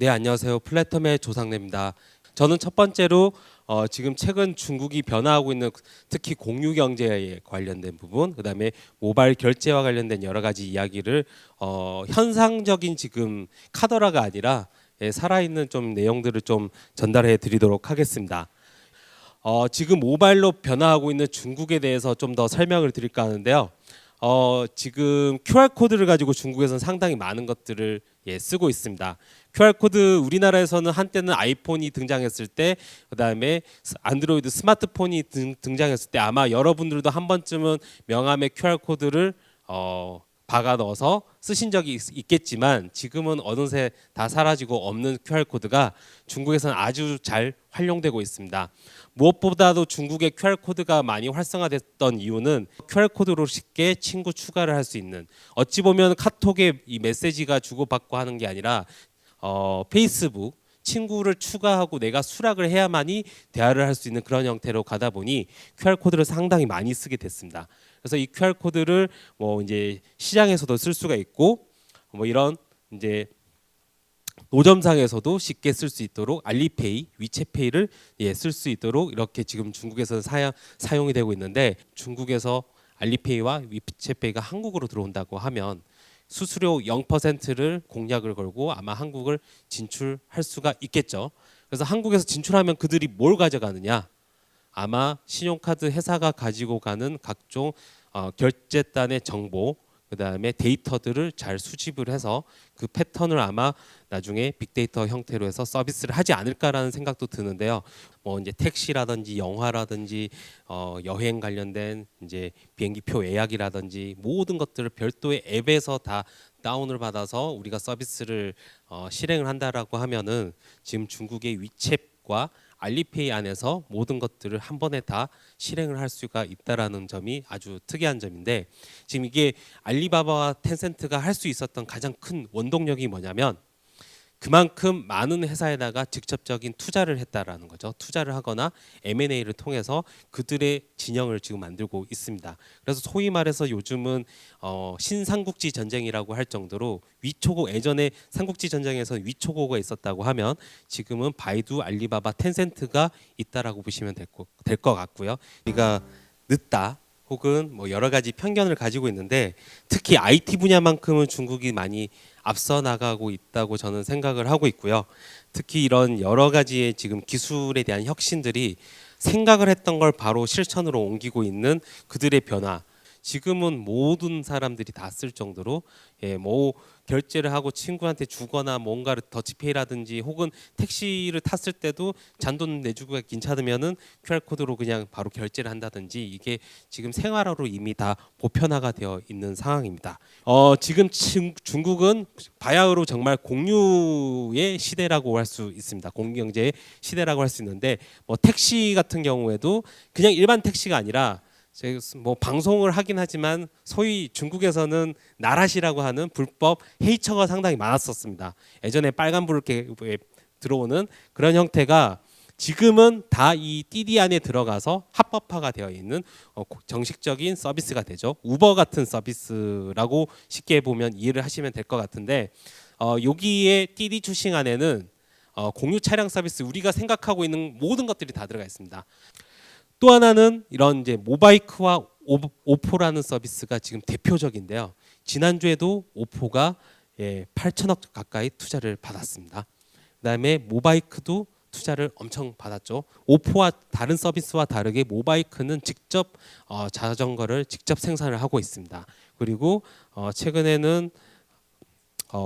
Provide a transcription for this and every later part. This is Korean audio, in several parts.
네, 안녕하세요. 플랫텀의 조상래입니다. 저는 첫 번째로 지금 최근 중국이 변화하고 있는 특히 공유 경제에 관련된 부분, 그다음에 모바일 결제와 관련된 여러 가지 이야기를 현상적인 지금 카더라가 아니라 살아있는 좀 내용들을 좀 전달해 드리도록 하겠습니다. 지금 모바일로 변화하고 있는 중국에 대해서 좀 더 설명을 드릴까 하는데요. 지금 QR 코드를 가지고 중국에서는 상당히 많은 것들을 쓰고 있습니다. QR 코드 우리나라에서는 한때는 아이폰이 등장했을 때, 그다음에 안드로이드 스마트폰이 등장했을 때 아마 여러분들도 한 번쯤은 명함에 QR 코드를 박아 넣어서 쓰신 적이 있겠지만 지금은 어느새 다 사라지고 없는 QR 코드가 중국에서는 아주 잘 활용되고 있습니다. 무엇보다도 중국의 QR 코드가 많이 활성화됐던 이유는 QR 코드로 쉽게 친구 추가를 할 수 있는, 어찌 보면 카톡에 이 메시지가 주고받고 하는 게 아니라 페이스북 친구를 추가하고 내가 수락을 해야만이 대화를 할 수 있는 그런 형태로 가다 보니 QR 코드를 상당히 많이 쓰게 됐습니다. 그래서 이 QR 코드를 뭐 이제 시장에서도 쓸 수가 있고, 뭐 이런 이제 노점상에서도 쉽게 쓸 수 있도록 알리페이, 위챗페이를 쓸 수 있도록 이렇게 지금 중국에서 사용이 되고 있는데, 중국에서 알리페이와 위챗페이가 한국으로 들어온다고 하면 수수료 0%를 공약을 걸고 아마 한국을 진출할 수가 있겠죠. 그래서 한국에서 진출하면 그들이 뭘 가져가느냐? 아마 신용카드 회사가 가지고 가는 각종 결제단의 정보, 그다음에 데이터들을 잘 수집을 해서 그 패턴을 아마 나중에 빅데이터 형태로 해서 서비스를 하지 않을까라는 생각도 드는데요. 뭐 이제 택시라든지 영화라든지 여행 관련된 이제 비행기표 예약이라든지 모든 것들을 별도의 앱에서 다 다운을 받아서 우리가 서비스를 실행을 한다라고 하면은 지금 중국의 위챗과 알리페이 안에서 모든 것들을 한 번에 다 실행을 할 수가 있다라는 점이 아주 특이한 점인데, 지금 이게 알리바바와 텐센트가 할 수 있었던 가장 큰 원동력이 뭐냐면 그만큼 많은 회사에다가 직접적인 투자를 했다라는 거죠. 투자를 하거나 M&A를 통해서 그들의 진영을 지금 만들고 있습니다. 그래서 소위 말해서 요즘은 신삼국지 전쟁이라고 할 정도로 위초고, 예전에 삼국지 전쟁에서 위초고가 있었다고 하면 지금은 바이두, 알리바바, 텐센트가 있다라고 보시면 될 것 같고요. 우리가 늦다 혹은 뭐 여러 가지 편견을 가지고 있는데, 특히 IT 분야만큼은 중국이 많이 앞서 나가고 있다고 저는 생각을 하고 있고요. 특히 이런 여러 가지의 지금 기술에 대한 혁신들이 생각을 했던 걸 바로 실천으로 옮기고 있는 그들의 변화. 지금은 모든 사람들이 다 쓸 정도로 뭐 결제를 하고 친구한테 주거나 뭔가를 더치페이라든지 혹은 택시를 탔을 때도 잔돈 내주기가 괜찮으면은 QR 코드로 그냥 바로 결제를 한다든지, 이게 지금 생활화로 이미 다 보편화가 되어 있는 상황입니다. 지금 중국은 바야흐로 정말 공유의 시대라고 할 수 있습니다. 공유 경제의 시대라고 할 수 있는데, 뭐 택시 같은 경우에도 그냥 일반 택시가 아니라 뭐 방송을 하긴 하지만 소위 중국에서는 나랏이라고 하는 불법 헤이처가 상당히 많았었습니다. 예전에 빨간불을 이렇게 들어오는 그런 형태가 지금은 다 이 띠디 안에 들어가서 합법화가 되어 있는 정식적인 서비스가 되죠. 우버 같은 서비스라고 쉽게 보면 이해를 하시면 될 것 같은데, 여기에 띠디 출신 안에는 공유 차량 서비스, 우리가 생각하고 있는 모든 것들이 다 들어가 있습니다. 또 하나는 이런 이제 모바이크와 오포라는 서비스가 지금 대표적인데요. 지난주에도 오포가 8천억 가까이 투자를 받았습니다. 그다음에 모바이크도 투자를 엄청 받았죠. 오포와 다른 서비스와 다르게 모바이크는 직접 자전거를 직접 생산을 하고 있습니다. 그리고 최근에는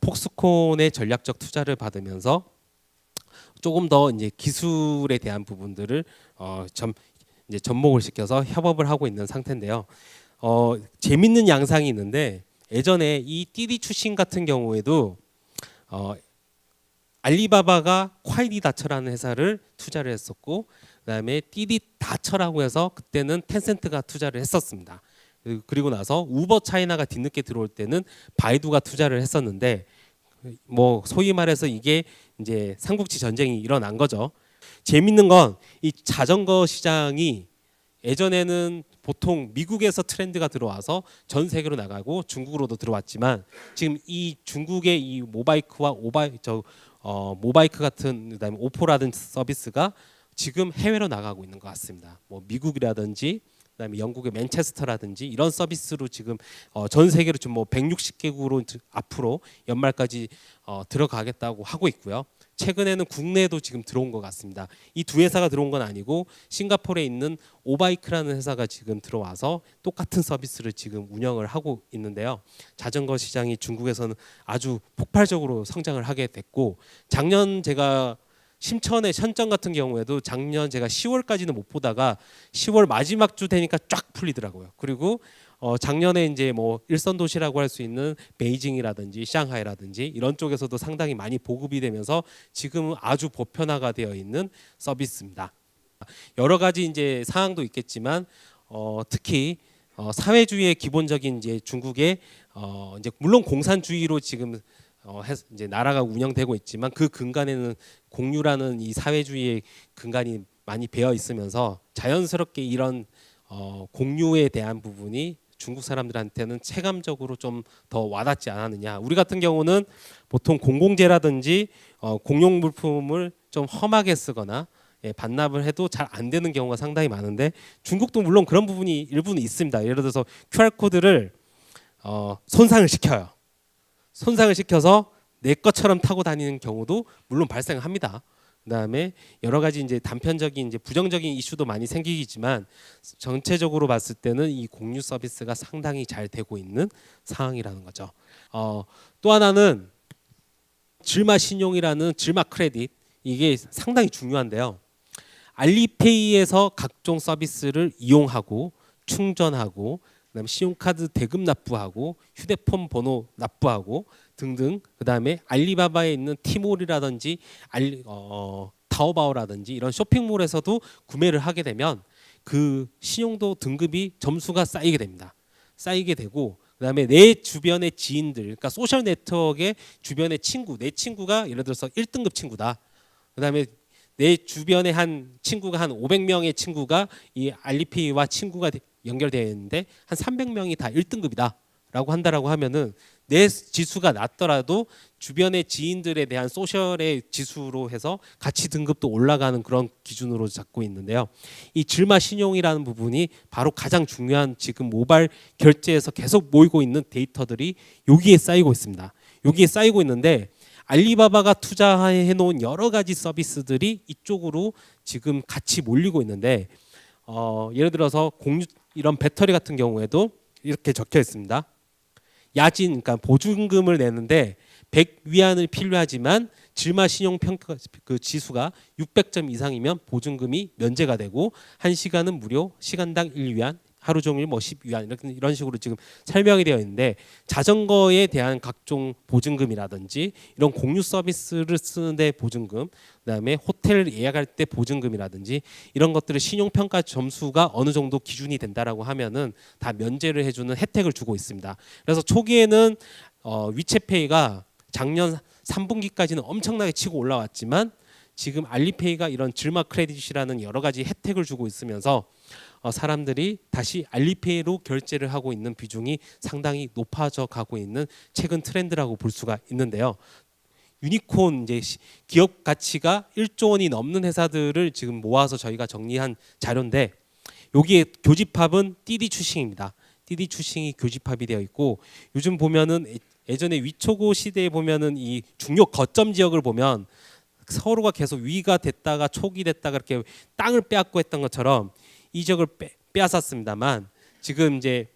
폭스콘의 전략적 투자를 받으면서 조금 더 이제 기술에 대한 부분들을 이제 접목을 시켜서 협업을 하고 있는 상태인데요. 재밌는 양상이 있는데, 예전에 이 띠디 출신 같은 경우에도 알리바바가 콰이디다처라는 회사를 투자를 했었고, 그다음에 띠디다처라고 해서 그때는 텐센트가 투자를 했었습니다. 그리고 나서 우버 차이나가 뒤늦게 들어올 때는 바이두가 투자를 했었는데, 뭐 소위 말해서 이게 이제 삼국지 전쟁이 일어난 거죠. 재밌는 건 이 자전거 시장이 예전에는 보통 미국에서 트렌드가 들어와서 전 세계로 나가고 중국으로도 들어왔지만, 지금 이 중국의 이 모바이크와 모바이크 같은 그다음에 오포라든지 서비스가 지금 해외로 나가고 있는 것 같습니다. 뭐 미국이라든지 그다음에 영국의 맨체스터라든지 이런 서비스로 지금 전 세계로 지금 뭐 160개국으로 앞으로 연말까지 들어가겠다고 하고 있고요. 최근에는 국내에도 지금 들어온 것 같습니다. 이 두 회사가 들어온 건 아니고 싱가포르에 있는 오바이크라는 회사가 지금 들어와서 똑같은 서비스를 지금 운영을 하고 있는데요. 자전거 시장이 중국에서는 아주 폭발적으로 성장을 하게 됐고, 작년 제가 심천의 션전 같은 경우에도 작년 제가 10월까지는 못 보다가 10월 마지막 주 되니까 쫙 풀리더라고요. 그리고 작년에 이제 뭐 일선 도시라고 할 수 있는 베이징이라든지 상하이라든지 이런 쪽에서도 상당히 많이 보급이 되면서 지금은 아주 보편화가 되어 있는 서비스입니다. 여러 가지 이제 사항도 있겠지만 특히 사회주의의 기본적인 이제 중국의 이제 물론 공산주의로 지금 이제 나라가 운영되고 있지만 그 근간에는 공유라는 이 사회주의의 근간이 많이 배어 있으면서 자연스럽게 이런 공유에 대한 부분이 중국 사람들한테는 체감적으로 좀 더 와닿지 않았느냐. 우리 같은 경우는 보통 공공재라든지 공용 물품을 좀 험하게 쓰거나 반납을 해도 잘 안 되는 경우가 상당히 많은데 중국도 물론 그런 부분이 일부는 있습니다. 예를 들어서 QR 코드를 손상을 시켜요. 손상을 시켜서 내 것처럼 타고 다니는 경우도 물론 발생합니다. 그다음에 여러 가지 이제 단편적인 이제 부정적인 이슈도 많이 생기지만 전체적으로 봤을 때는 이 공유 서비스가 상당히 잘 되고 있는 상황이라는 거죠. 또 하나는 질마 신용이라는 질마 크레딧, 이게 상당히 중요한데요. 알리페이에서 각종 서비스를 이용하고 충전하고 그다음에 신용카드 대금 납부하고 휴대폰 번호 납부하고 등등, 그다음에 알리바바에 있는 티몰이라든지 타오바오라든지 이런 쇼핑몰에서도 구매를 하게 되면 그 신용도 등급이 점수가 쌓이게 됩니다. 쌓이게 되고 그다음에 내 주변의 지인들, 그러니까 소셜 네트워크의 주변의 친구, 내 친구가 예를 들어서 1등급 친구다. 그다음에 내 주변에 한 친구가 한 500명의 친구가 이 알리페이와 친구가 연결되어 있는데 한 300명이 다 1등급이다라고 한다라고 하면은 내 지수가 낮더라도 주변의 지인들에 대한 소셜의 지수로 해서 가치 등급도 올라가는 그런 기준으로 잡고 있는데요. 이 질마 신용이라는 부분이 바로 가장 중요한 지금 모바일 결제에서 계속 모이고 있는 데이터들이 여기에 쌓이고 있습니다. 여기에 쌓이고 있는데 알리바바가 투자해 놓은 여러 가지 서비스들이 이쪽으로 지금 같이 몰리고 있는데 예를 들어서 이런 배터리 같은 경우에도 이렇게 적혀 있습니다. 야진, 그러니까 보증금을 내는데 100 위안을 필요하지만 질마 신용 평가 그 지수가 600점 이상이면 보증금이 면제가 되고 1시간은 무료, 시간당 1위안, 하루 종일 뭐 10위안 이런 식으로 지금 설명이 되어 있는데 자전거에 대한 각종 보증금이라든지 이런 공유 서비스를 쓰는데 보증금, 그다음에 호텔 예약할 때 보증금이라든지 이런 것들을 신용평가 점수가 어느 정도 기준이 된다라고 하면은 다 면제를 해주는 혜택을 주고 있습니다. 그래서 초기에는 위챗페이가 작년 3분기까지는 엄청나게 치고 올라왔지만 지금 알리페이가 이런 질마 크레딧이라는 여러 가지 혜택을 주고 있으면서 사람들이 다시 알리페이로 결제를 하고 있는 비중이 상당히 높아져 가고 있는 최근 트렌드라고 볼 수가 있는데요. 유니콘 이제 기업 가치가 1조 원이 넘는 회사들을 지금 모아서 저희가 정리한 자료인데 여기에 교집합은 띠디 추싱입니다. 띠디 추싱이 교집합이 되어 있고 요즘 보면은 예전에 위초고 시대에 보면은 이 중요 거점 지역을 보면 서로가 계속 위가 됐다가 촉이 됐다가 이렇게 땅을 빼앗고 했던 것처럼 이 지역을 빼앗았습니다만 지금 이제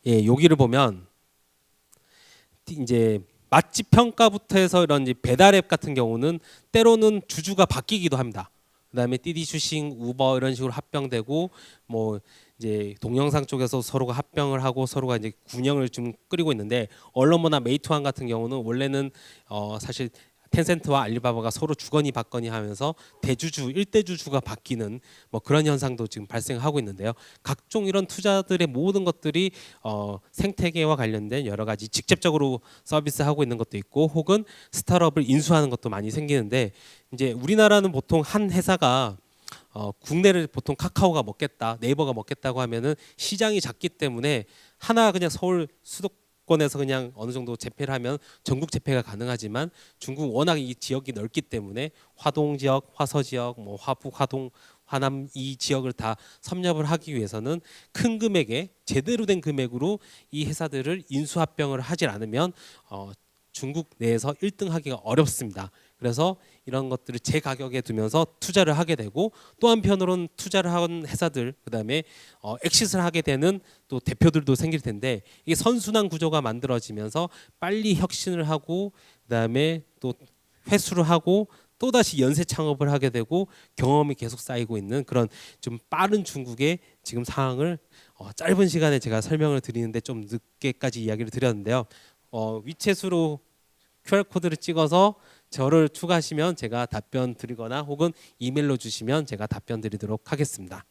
여기를 보면 이제 맛집 평가부터 해서 이런 이제 배달 앱 같은 경우는 때로는 주주가 바뀌기도 합니다. 그다음에 띠디 슈싱, 우버 이런 식으로 합병되고 뭐 이제 동영상 쪽에서 서로가 합병을 하고 서로가 이제 군영을 좀 끓이고 있는데 언론모나 메이투안 같은 경우는 원래는 사실 텐센트와 알리바바가 서로 주거니 받거니 하면서 대주주, 일대주주가 바뀌는 뭐 그런 현상도 지금 발생하고 있는데요. 각종 이런 투자들의 모든 것들이 생태계와 관련된 여러 가지 직접적으로 서비스하고 있는 것도 있고 혹은 스타트업을 인수하는 것도 많이 생기는데 이제 우리나라는 보통 한 회사가 국내를 보통 카카오가 먹겠다, 네이버가 먹겠다고 하면은 시장이 작기 때문에 하나 그냥 서울 정치권에서 그냥 어느 정도 재패를 하면 전국 재패가 가능하지만 중국 워낙 이 지역이 넓기 때문에 화동 지역, 화서 지역, 뭐 화북, 화동, 화남 이 지역을 다 섭렵을 하기 위해서는 큰 금액의 제대로 된 금액으로 이 회사들을 인수합병을 하질 않으면 중국 내에서 1등 하기가 어렵습니다. 그래서 이런 것들을 제 가격에 두면서 투자를 하게 되고 또 한편으로는 투자를 한 회사들 그다음에 엑시트를 하게 되는 또 대표들도 생길 텐데 이게 선순환 구조가 만들어지면서 빨리 혁신을 하고 그다음에 또 회수를 하고 또 다시 연쇄 창업을 하게 되고 경험이 계속 쌓이고 있는 그런 좀 빠른 중국의 지금 상황을 짧은 시간에 제가 설명을 드리는데 좀 늦게까지 이야기를 드렸는데요. 위챗으로 QR 코드를 찍어서 저를 추가하시면 제가 답변 드리거나 혹은 이메일로 주시면 제가 답변 드리도록 하겠습니다.